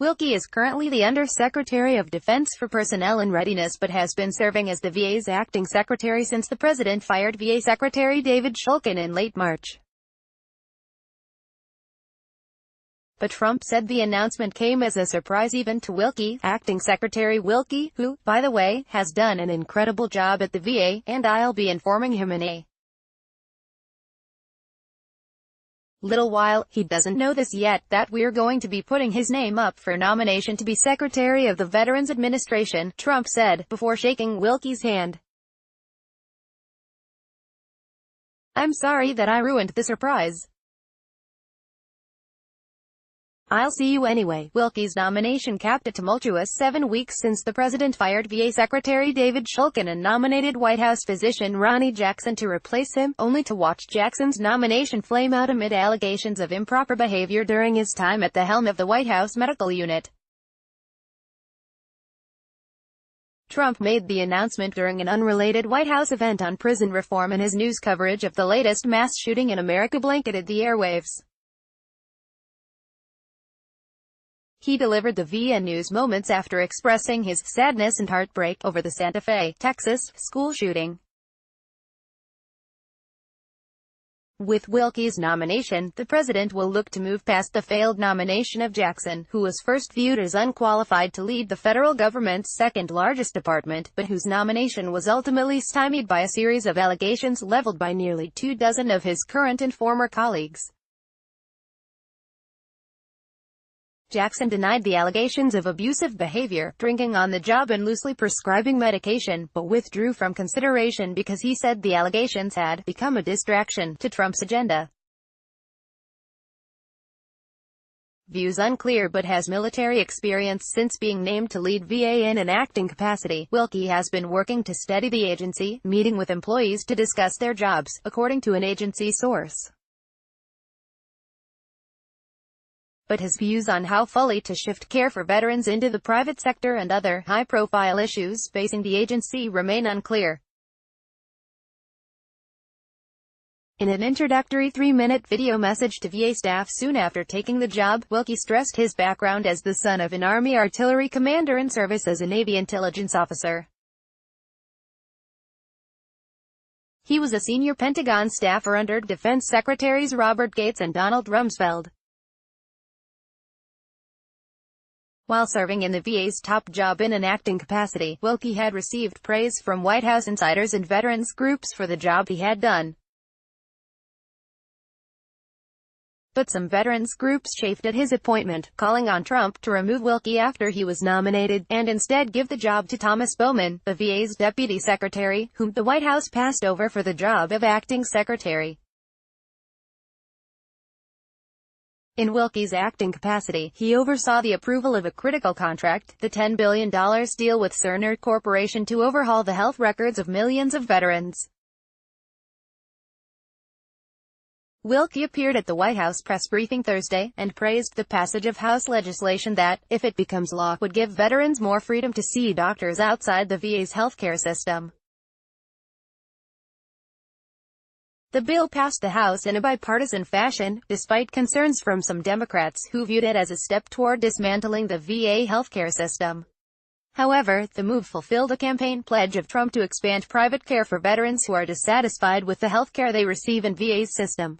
Wilkie is currently the Under-Secretary of Defense for Personnel and Readiness but has been serving as the VA's acting secretary since the president fired VA Secretary David Shulkin in late March. But Trump said the announcement came as a surprise even to Wilkie. Acting Secretary Wilkie, who, by the way, has done an incredible job at the VA, and I'll be informing him in a little while. He doesn't know this yet, that we're going to be putting his name up for nomination to be Secretary of the Veterans Administration, Trump said, before shaking Wilkie's hand. "I'm sorry that I ruined the surprise. I'll see you anyway." Wilkie's nomination capped a tumultuous 7 weeks since the president fired VA Secretary David Shulkin and nominated White House physician Ronny Jackson to replace him, only to watch Jackson's nomination flame out amid allegations of improper behavior during his time at the helm of the White House medical unit. Trump made the announcement during an unrelated White House event on prison reform, and his news coverage of the latest mass shooting in America blanketed the airwaves. He delivered the VN News moments after expressing his sadness and heartbreak over the Santa Fe, Texas, school shooting. With Wilkie's nomination, the president will look to move past the failed nomination of Jackson, who was first viewed as unqualified to lead the federal government's second-largest department, but whose nomination was ultimately stymied by a series of allegations leveled by nearly 24 of his current and former colleagues. Jackson denied the allegations of abusive behavior, drinking on the job and loosely prescribing medication, but withdrew from consideration because he said the allegations had become a distraction to Trump's agenda. Views unclear, but has military experience since being named to lead VA in an acting capacity. Wilkie has been working to steady the agency, meeting with employees to discuss their jobs, according to an agency source. But his views on how fully to shift care for veterans into the private sector and other high-profile issues facing the agency remain unclear. In an introductory 3-minute video message to VA staff soon after taking the job, Wilkie stressed his background as the son of an Army artillery commander in service as a Navy intelligence officer. He was a senior Pentagon staffer under Defense Secretaries Robert Gates and Donald Rumsfeld. While serving in the VA's top job in an acting capacity, Wilkie had received praise from White House insiders and veterans groups for the job he had done. But some veterans groups chafed at his appointment, calling on Trump to remove Wilkie after he was nominated, and instead give the job to Thomas Bowman, the VA's deputy secretary, whom the White House passed over for the job of acting secretary. In Wilkie's acting capacity, he oversaw the approval of a critical contract, the $10 billion deal with Cerner Corporation to overhaul the health records of millions of veterans. Wilkie appeared at the White House press briefing Thursday, and praised the passage of House legislation that, if it becomes law, would give veterans more freedom to see doctors outside the VA's healthcare system. The bill passed the House in a bipartisan fashion, despite concerns from some Democrats who viewed it as a step toward dismantling the VA healthcare system. However, the move fulfilled a campaign pledge of Trump to expand private care for veterans who are dissatisfied with the healthcare they receive in VA's system.